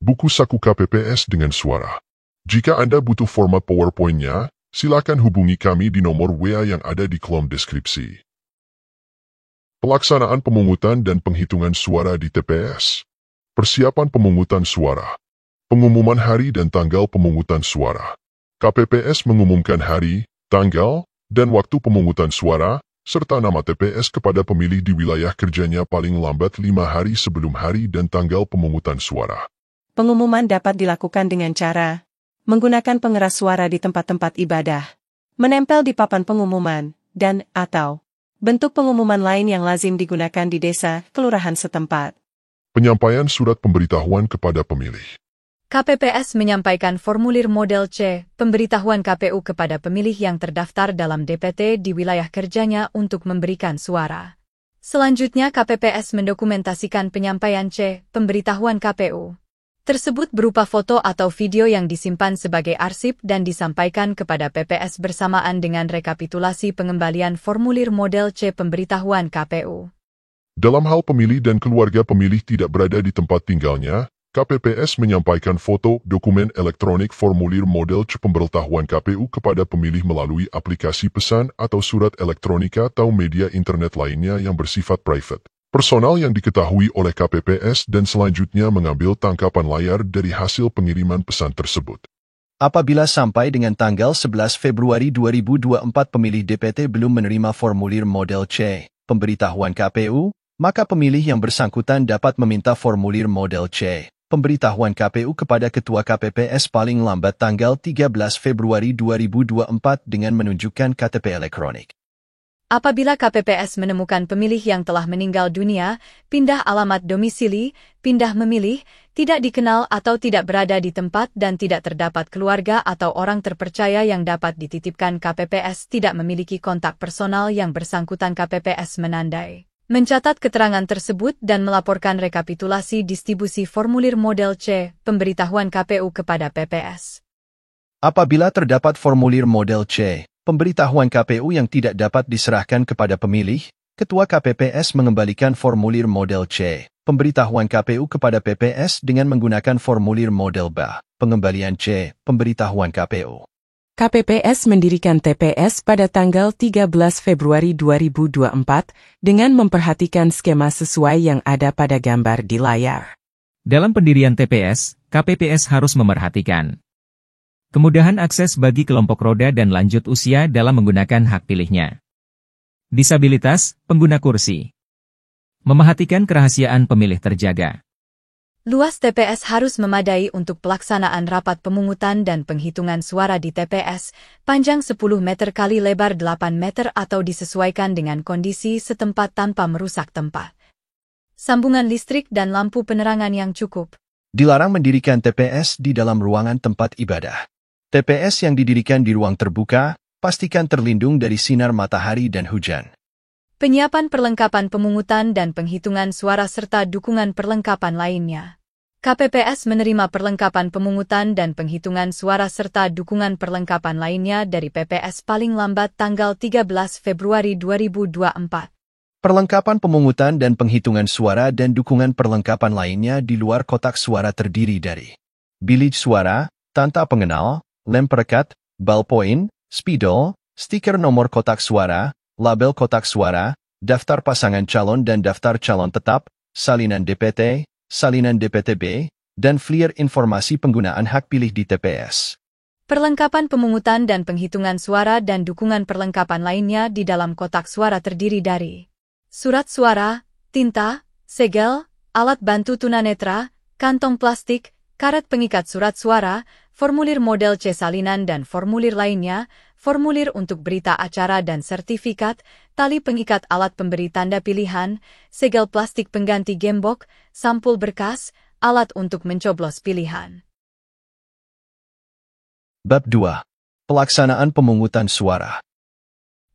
buku saku KPPS dengan suara. Jika Anda butuh format PowerPoint-nya, silakan hubungi kami di nomor WA yang ada di kolom deskripsi. Pelaksanaan pemungutan dan penghitungan suara di TPS. Persiapan pemungutan suara. Pengumuman hari dan tanggal pemungutan suara. KPPS mengumumkan hari, tanggal, dan waktu pemungutan suara, serta nama TPS kepada pemilih di wilayah kerjanya paling lambat 5 hari sebelum hari dan tanggal pemungutan suara. Pengumuman dapat dilakukan dengan cara menggunakan pengeras suara di tempat-tempat ibadah, menempel di papan pengumuman, dan atau bentuk pengumuman lain yang lazim digunakan di desa, kelurahan setempat. Penyampaian surat pemberitahuan kepada pemilih. KPPS menyampaikan formulir model C, pemberitahuan KPU kepada pemilih yang terdaftar dalam DPT di wilayah kerjanya untuk memberikan suara. Selanjutnya KPPS mendokumentasikan penyampaian C, pemberitahuan KPU. Tersebut berupa foto atau video yang disimpan sebagai arsip dan disampaikan kepada PPS bersamaan dengan rekapitulasi pengembalian formulir model C pemberitahuan KPU. Dalam hal pemilih dan keluarga pemilih tidak berada di tempat tinggalnya, KPPS menyampaikan foto dokumen elektronik formulir model C pemberitahuan KPU kepada pemilih melalui aplikasi pesan atau surat elektronika atau media internet lainnya yang bersifat private. Personal yang diketahui oleh KPPS dan selanjutnya mengambil tangkapan layar dari hasil pengiriman pesan tersebut. Apabila sampai dengan tanggal 11 Februari 2024 pemilih DPT belum menerima formulir model C, pemberitahuan KPU, maka pemilih yang bersangkutan dapat meminta formulir model C, pemberitahuan KPU kepada Ketua KPPS paling lambat tanggal 13 Februari 2024 dengan menunjukkan KTP elektronik. Apabila KPPS menemukan pemilih yang telah meninggal dunia, pindah alamat domisili, pindah memilih, tidak dikenal atau tidak berada di tempat dan tidak terdapat keluarga atau orang terpercaya yang dapat dititipkan KPPS tidak memiliki kontak personal yang bersangkutan KPPS menandai, mencatat keterangan tersebut dan melaporkan rekapitulasi distribusi formulir model C, pemberitahuan KPU kepada PPS. Apabila terdapat formulir model C, pemberitahuan KPU yang tidak dapat diserahkan kepada pemilih, Ketua KPPS mengembalikan formulir model C, pemberitahuan KPU kepada PPS dengan menggunakan formulir model B, pengembalian C, pemberitahuan KPU. KPPS mendirikan TPS pada tanggal 13 Februari 2024 dengan memperhatikan skema sesuai yang ada pada gambar di layar. Dalam pendirian TPS, KPPS harus memerhatikan kemudahan akses bagi kelompok roda dan lanjut usia dalam menggunakan hak pilihnya. Disabilitas, pengguna kursi. Memerhatikan kerahasiaan pemilih terjaga. Luas TPS harus memadai untuk pelaksanaan rapat pemungutan dan penghitungan suara di TPS, panjang 10 meter kali lebar 8 meter atau disesuaikan dengan kondisi setempat tanpa merusak tempat. Sambungan listrik dan lampu penerangan yang cukup. Dilarang mendirikan TPS di dalam ruangan tempat ibadah. TPS yang didirikan di ruang terbuka, pastikan terlindung dari sinar matahari dan hujan. Penyiapan perlengkapan pemungutan dan penghitungan suara serta dukungan perlengkapan lainnya. KPPS menerima perlengkapan pemungutan dan penghitungan suara serta dukungan perlengkapan lainnya dari PPS paling lambat tanggal 13 Februari 2024. Perlengkapan pemungutan dan penghitungan suara dan dukungan perlengkapan lainnya di luar kotak suara terdiri dari bilik suara, tanda pengenal, lem perekat, ballpoint, spidol, stiker nomor kotak suara, label kotak suara, daftar pasangan calon dan daftar calon tetap, salinan DPT, salinan DPTB, dan flyer informasi penggunaan hak pilih di TPS. Perlengkapan pemungutan dan penghitungan suara dan dukungan perlengkapan lainnya di dalam kotak suara terdiri dari surat suara, tinta, segel, alat bantu tunanetra, kantong plastik, karet pengikat surat suara, formulir model C salinan dan formulir lainnya, formulir untuk berita acara dan sertifikat, tali pengikat alat pemberi tanda pilihan, segel plastik pengganti gembok, sampul berkas, alat untuk mencoblos pilihan. Bab 2. Pelaksanaan pemungutan suara.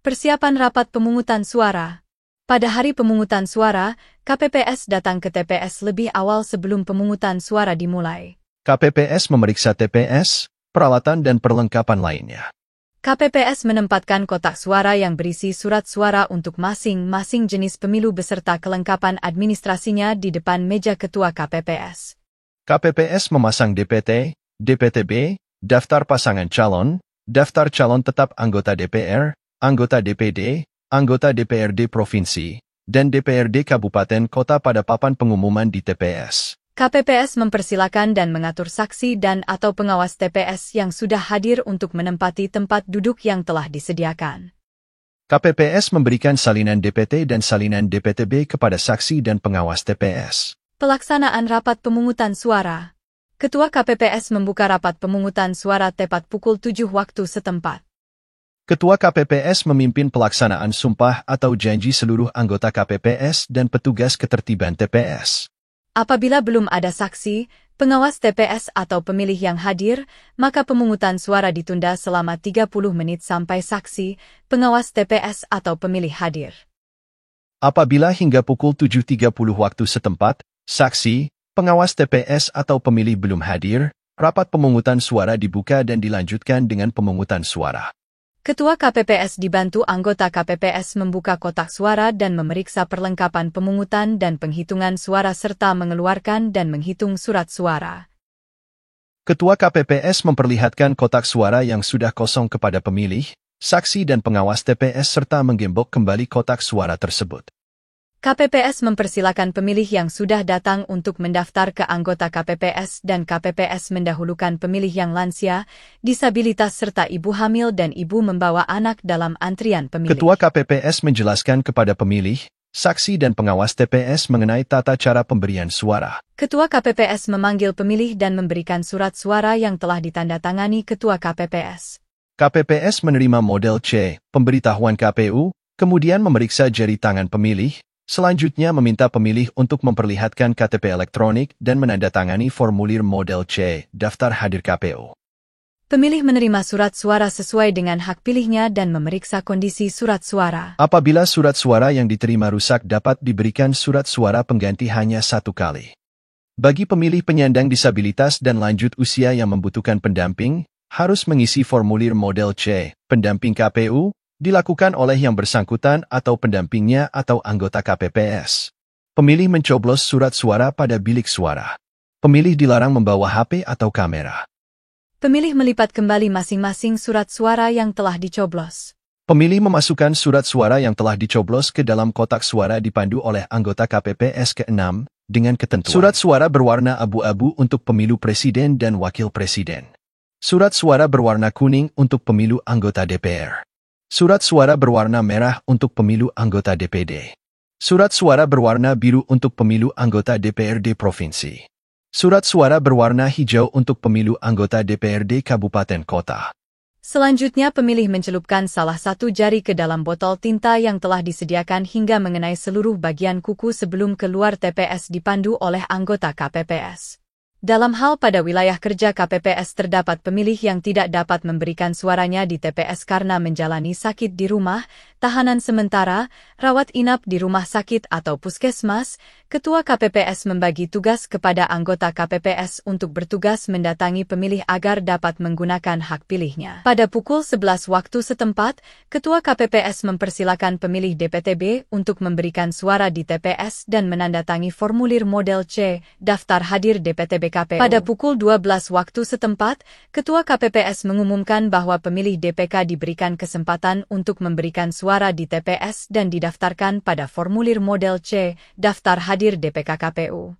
Persiapan rapat pemungutan suara. Pada hari pemungutan suara, KPPS datang ke TPS lebih awal sebelum pemungutan suara dimulai. KPPS memeriksa TPS, peralatan dan perlengkapan lainnya. KPPS menempatkan kotak suara yang berisi surat suara untuk masing-masing jenis pemilu beserta kelengkapan administrasinya di depan meja Ketua KPPS. KPPS memasang DPT, DPTB, daftar pasangan calon, daftar calon tetap anggota DPR, anggota DPD, anggota DPRD Provinsi, dan DPRD Kabupaten Kota pada papan pengumuman di TPS. KPPS mempersilakan dan mengatur saksi dan atau pengawas TPS yang sudah hadir untuk menempati tempat duduk yang telah disediakan. KPPS memberikan salinan DPT dan salinan DPTB kepada saksi dan pengawas TPS. Pelaksanaan rapat pemungutan suara. Ketua KPPS membuka rapat pemungutan suara tepat pukul 7 waktu setempat. Ketua KPPS memimpin pelaksanaan sumpah atau janji seluruh anggota KPPS dan petugas ketertiban TPS. Apabila belum ada saksi, pengawas TPS atau pemilih yang hadir, maka pemungutan suara ditunda selama 30 menit sampai saksi, pengawas TPS atau pemilih hadir. Apabila hingga pukul 7.30 waktu setempat, saksi, pengawas TPS atau pemilih belum hadir, rapat pemungutan suara dibuka dan dilanjutkan dengan pemungutan suara. Ketua KPPS dibantu anggota KPPS membuka kotak suara dan memeriksa perlengkapan pemungutan dan penghitungan suara serta mengeluarkan dan menghitung surat suara. Ketua KPPS memperlihatkan kotak suara yang sudah kosong kepada pemilih, saksi dan pengawas TPS serta menggembok kembali kotak suara tersebut. KPPS mempersilakan pemilih yang sudah datang untuk mendaftar ke anggota KPPS dan KPPS mendahulukan pemilih yang lansia, disabilitas serta ibu hamil dan ibu membawa anak dalam antrian pemilih. Ketua KPPS menjelaskan kepada pemilih, saksi dan pengawas TPS mengenai tata cara pemberian suara. Ketua KPPS memanggil pemilih dan memberikan surat suara yang telah ditandatangani Ketua KPPS. KPPS menerima model C, pemberitahuan KPU, kemudian memeriksa jari tangan pemilih. Selanjutnya meminta pemilih untuk memperlihatkan KTP elektronik dan menandatangani formulir model C, daftar hadir KPU. Pemilih menerima surat suara sesuai dengan hak pilihnya dan memeriksa kondisi surat suara. Apabila surat suara yang diterima rusak dapat diberikan surat suara pengganti hanya 1 kali. Bagi pemilih penyandang disabilitas dan lanjut usia yang membutuhkan pendamping, harus mengisi formulir model C, pendamping KPU, dilakukan oleh yang bersangkutan atau pendampingnya atau anggota KPPS. Pemilih mencoblos surat suara pada bilik suara. Pemilih dilarang membawa HP atau kamera. Pemilih melipat kembali masing-masing surat suara yang telah dicoblos. Pemilih memasukkan surat suara yang telah dicoblos ke dalam kotak suara dipandu oleh anggota KPPS ke-6 dengan ketentuan. Surat suara berwarna abu-abu untuk pemilu presiden dan wakil presiden. Surat suara berwarna kuning untuk pemilu anggota DPR. Surat suara berwarna merah untuk pemilu anggota DPD. Surat suara berwarna biru untuk pemilu anggota DPRD Provinsi. Surat suara berwarna hijau untuk pemilu anggota DPRD Kabupaten Kota. Selanjutnya pemilih mencelupkan salah satu jari ke dalam botol tinta yang telah disediakan hingga mengenai seluruh bagian kuku sebelum keluar TPS dipandu oleh anggota KPPS. Dalam hal pada wilayah kerja KPPS terdapat pemilih yang tidak dapat memberikan suaranya di TPS karena menjalani sakit di rumah, tahanan sementara, rawat inap di rumah sakit atau puskesmas, Ketua KPPS membagi tugas kepada anggota KPPS untuk bertugas mendatangi pemilih agar dapat menggunakan hak pilihnya. Pada pukul 11 waktu setempat, Ketua KPPS mempersilakan pemilih DPTB untuk memberikan suara di TPS dan menandatangi formulir model C, daftar hadir DPTB KPU. Pada pukul 12 waktu setempat, Ketua KPPS mengumumkan bahwa pemilih DPK diberikan kesempatan untuk memberikan suara di TPS dan didaftarkan pada formulir model C, daftar hadir DPK KPU.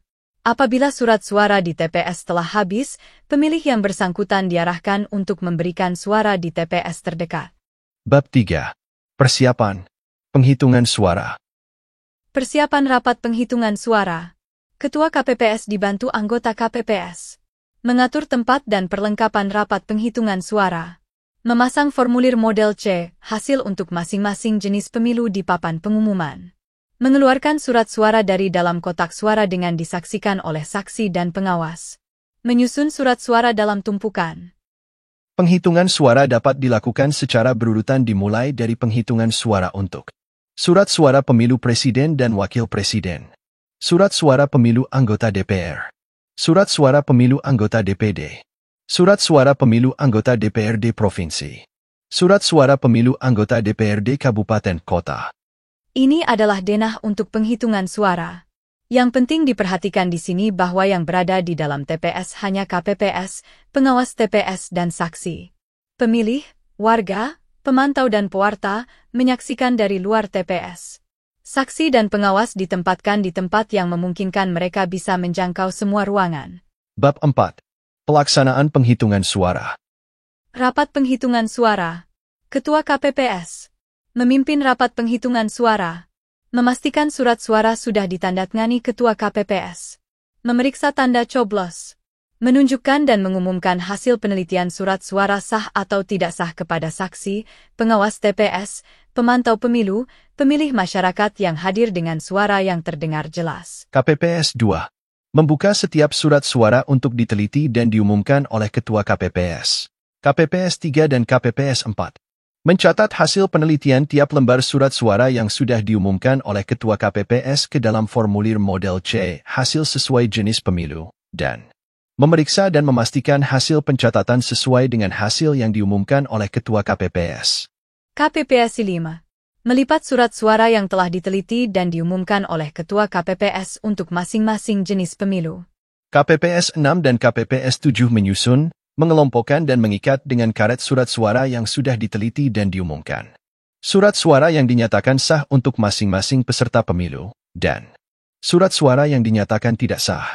Apabila surat suara di TPS telah habis, pemilih yang bersangkutan diarahkan untuk memberikan suara di TPS terdekat. Bab 3. Persiapan. Penghitungan suara. Persiapan rapat penghitungan suara. Ketua KPPS dibantu anggota KPPS. Mengatur tempat dan perlengkapan rapat penghitungan suara. Memasang formulir model C, hasil untuk masing-masing jenis pemilu di papan pengumuman. Mengeluarkan surat suara dari dalam kotak suara dengan disaksikan oleh saksi dan pengawas. Menyusun surat suara dalam tumpukan. Penghitungan suara dapat dilakukan secara berurutan dimulai dari penghitungan suara untuk surat suara pemilu presiden dan wakil presiden. Surat suara pemilu anggota DPR. Surat suara pemilu anggota DPD. Surat suara pemilu anggota DPRD Provinsi. Surat suara pemilu anggota DPRD Kabupaten Kota. Ini adalah denah untuk penghitungan suara. Yang penting diperhatikan di sini bahwa yang berada di dalam TPS hanya KPPS, pengawas TPS dan saksi. Pemilih, warga, pemantau dan pewarta menyaksikan dari luar TPS. Saksi dan pengawas ditempatkan di tempat yang memungkinkan mereka bisa menjangkau semua ruangan. Bab 4. Pelaksanaan penghitungan suara. Rapat penghitungan suara. Ketua KPPS memimpin rapat penghitungan suara. Memastikan surat suara sudah ditandatangani Ketua KPPS. Memeriksa tanda coblos. Menunjukkan dan mengumumkan hasil penelitian surat suara sah atau tidak sah kepada saksi, pengawas TPS, pemantau pemilu, pemilih masyarakat yang hadir dengan suara yang terdengar jelas. KPPS 2. Membuka setiap surat suara untuk diteliti dan diumumkan oleh Ketua KPPS. KPPS 3 dan KPPS 4. Mencatat hasil penelitian tiap lembar surat suara yang sudah diumumkan oleh Ketua KPPS ke dalam formulir model C, hasil sesuai jenis pemilu, dan memeriksa dan memastikan hasil pencatatan sesuai dengan hasil yang diumumkan oleh Ketua KPPS. KPPS 5. Melipat surat suara yang telah diteliti dan diumumkan oleh Ketua KPPS untuk masing-masing jenis pemilu. KPPS 6 dan KPPS 7 menyusun, mengelompokkan dan mengikat dengan karet surat suara yang sudah diteliti dan diumumkan. Surat suara yang dinyatakan sah untuk masing-masing peserta pemilu, dan surat suara yang dinyatakan tidak sah.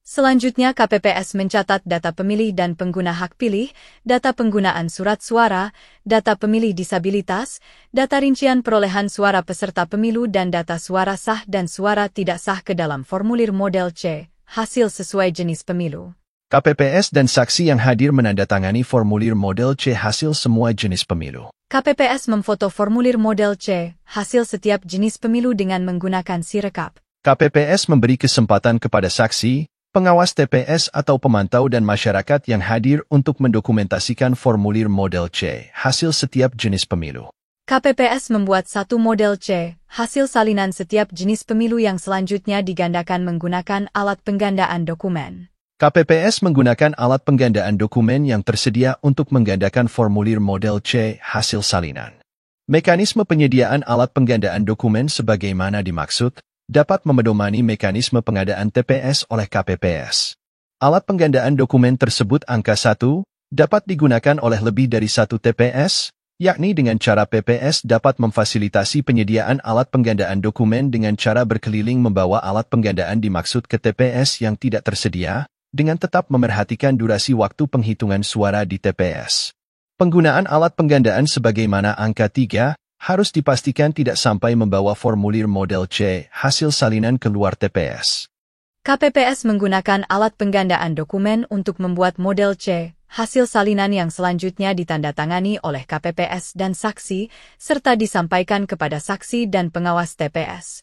Selanjutnya KPPS mencatat data pemilih dan pengguna hak pilih, data penggunaan surat suara, data pemilih disabilitas, data rincian perolehan suara peserta pemilu dan data suara sah dan suara tidak sah ke dalam formulir model C, hasil sesuai jenis pemilu. KPPS dan saksi yang hadir menandatangani formulir model C hasil semua jenis pemilu. KPPS memfoto formulir model C, hasil setiap jenis pemilu dengan menggunakan sirekap. KPPS memberi kesempatan kepada saksi, pengawas TPS atau pemantau dan masyarakat yang hadir untuk mendokumentasikan formulir model C, hasil setiap jenis pemilu. KPPS membuat satu model C, hasil salinan setiap jenis pemilu yang selanjutnya digandakan menggunakan alat penggandaan dokumen. KPPS menggunakan alat penggandaan dokumen yang tersedia untuk menggandakan formulir model C hasil salinan. Mekanisme penyediaan alat penggandaan dokumen sebagaimana dimaksud, dapat memedomani mekanisme pengadaan TPS oleh KPPS. Alat penggandaan dokumen tersebut angka 1, dapat digunakan oleh lebih dari satu TPS, yakni dengan cara PPS dapat memfasilitasi penyediaan alat penggandaan dokumen dengan cara berkeliling membawa alat penggandaan dimaksud ke TPS yang tidak tersedia, dengan tetap memerhatikan durasi waktu penghitungan suara di TPS. Penggunaan alat penggandaan sebagaimana angka 3 harus dipastikan tidak sampai membawa formulir model C hasil salinan keluar TPS. KPPS menggunakan alat penggandaan dokumen untuk membuat model C, hasil salinan yang selanjutnya ditandatangani oleh KPPS dan saksi, serta disampaikan kepada saksi dan pengawas TPS.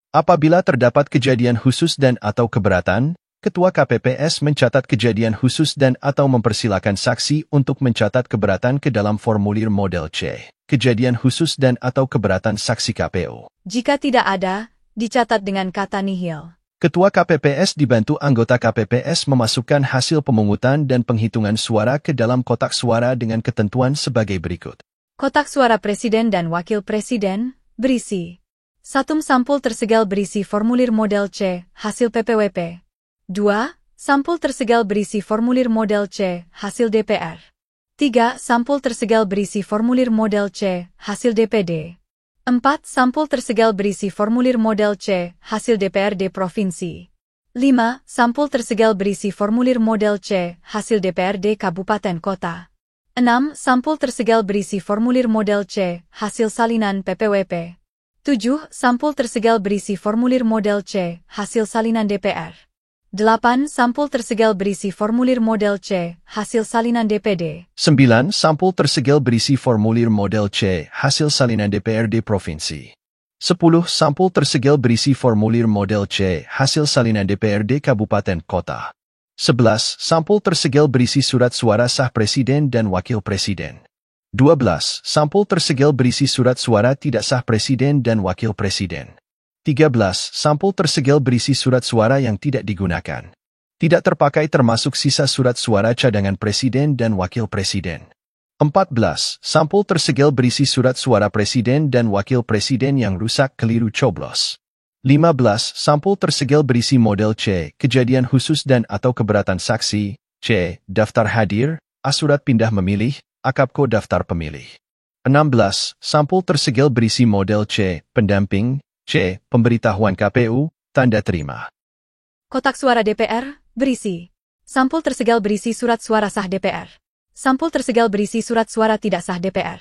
Apabila terdapat kejadian khusus dan atau keberatan, Ketua KPPS mencatat kejadian khusus dan atau mempersilakan saksi untuk mencatat keberatan ke dalam formulir model C. Kejadian khusus dan atau keberatan saksi KPU. Jika tidak ada, dicatat dengan kata nihil. Ketua KPPS dibantu anggota KPPS memasukkan hasil pemungutan dan penghitungan suara ke dalam kotak suara dengan ketentuan sebagai berikut. Kotak suara presiden dan wakil presiden, berisi 1. Sampul tersegel berisi formulir model C, hasil PPWP. 2. Sampul tersegel berisi formulir model C, hasil DPR. 3. Sampul tersegel berisi formulir model C, hasil DPD. 4. Sampul tersegel berisi formulir model C, hasil DPRD Provinsi. 5. Sampul tersegel berisi formulir model C, hasil DPRD Kabupaten Kota. 6. Sampul tersegel berisi formulir model C, hasil salinan PPWP. 7. Sampul tersegel berisi formulir model C, hasil salinan DPR. 8. Sampul tersegel berisi formulir model C, hasil salinan DPD. 9. Sampul tersegel berisi formulir model C, hasil salinan DPRD Provinsi. 10. Sampul tersegel berisi formulir model C, hasil salinan DPRD Kabupaten Kota. 11. Sampul tersegel berisi surat suara sah Presiden dan Wakil Presiden. 12. Sampul tersegel berisi surat suara tidak sah Presiden dan Wakil Presiden. 13. Sampul tersegel berisi surat suara yang tidak digunakan. Tidak terpakai termasuk sisa surat suara cadangan Presiden dan Wakil Presiden. 14. Sampul tersegel berisi surat suara Presiden dan Wakil Presiden yang rusak keliru coblos. 15. Sampul tersegel berisi model C, kejadian khusus dan atau keberatan saksi, C, daftar hadir, A surat pindah memilih, Akapko daftar pemilih. 16. Sampul tersegel berisi model C, pendamping, C, pemberitahuan KPU, tanda terima. Kotak suara DPR, berisi. Sampul tersegel berisi surat suara sah DPR. Sampul tersegel berisi surat suara tidak sah DPR.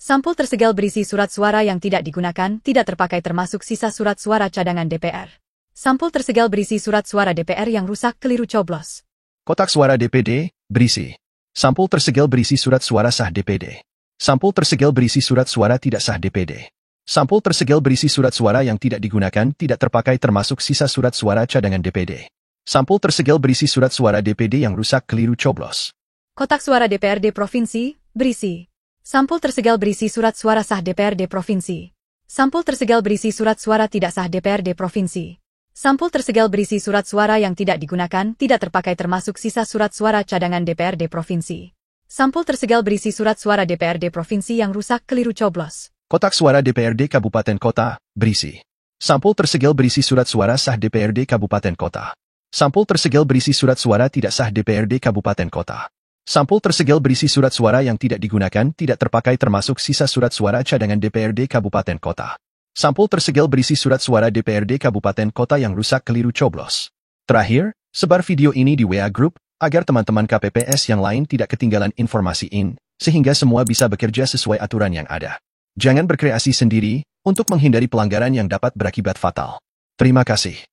Sampul tersegel berisi surat suara yang tidak digunakan, tidak terpakai termasuk sisa surat suara cadangan DPR. Sampul tersegel berisi surat suara DPR yang rusak keliru coblos. Kotak suara DPD, berisi. Sampul tersegel berisi surat suara sah DPD. Sampul tersegel berisi surat suara tidak sah DPD. Sampul tersegel berisi surat suara yang tidak digunakan, tidak terpakai termasuk sisa surat suara cadangan DPD. Sampul tersegel berisi surat suara DPD yang rusak keliru coblos. Kotak suara DPRD Provinsi, berisi. Sampul tersegel berisi surat suara sah DPRD Provinsi. Sampul tersegel berisi surat suara tidak sah DPRD Provinsi. Sampul tersegel berisi surat suara yang tidak digunakan, tidak terpakai termasuk sisa surat suara cadangan DPRD Provinsi. Sampul tersegel berisi surat suara DPRD Provinsi yang rusak keliru coblos. Kotak suara DPRD Kabupaten Kota, berisi. Sampul tersegel berisi surat suara sah DPRD Kabupaten Kota. Sampul tersegel berisi surat suara tidak sah DPRD Kabupaten Kota. Sampul tersegel berisi surat suara yang tidak digunakan, tidak terpakai termasuk sisa surat suara cadangan DPRD Kabupaten Kota. Sampul tersegel berisi surat suara DPRD Kabupaten Kota yang rusak keliru coblos. Terakhir, sebar video ini di WA Group, agar teman-teman KPPS yang lain tidak ketinggalan informasi ini, sehingga semua bisa bekerja sesuai aturan yang ada. Jangan berkreasi sendiri, untuk menghindari pelanggaran yang dapat berakibat fatal. Terima kasih.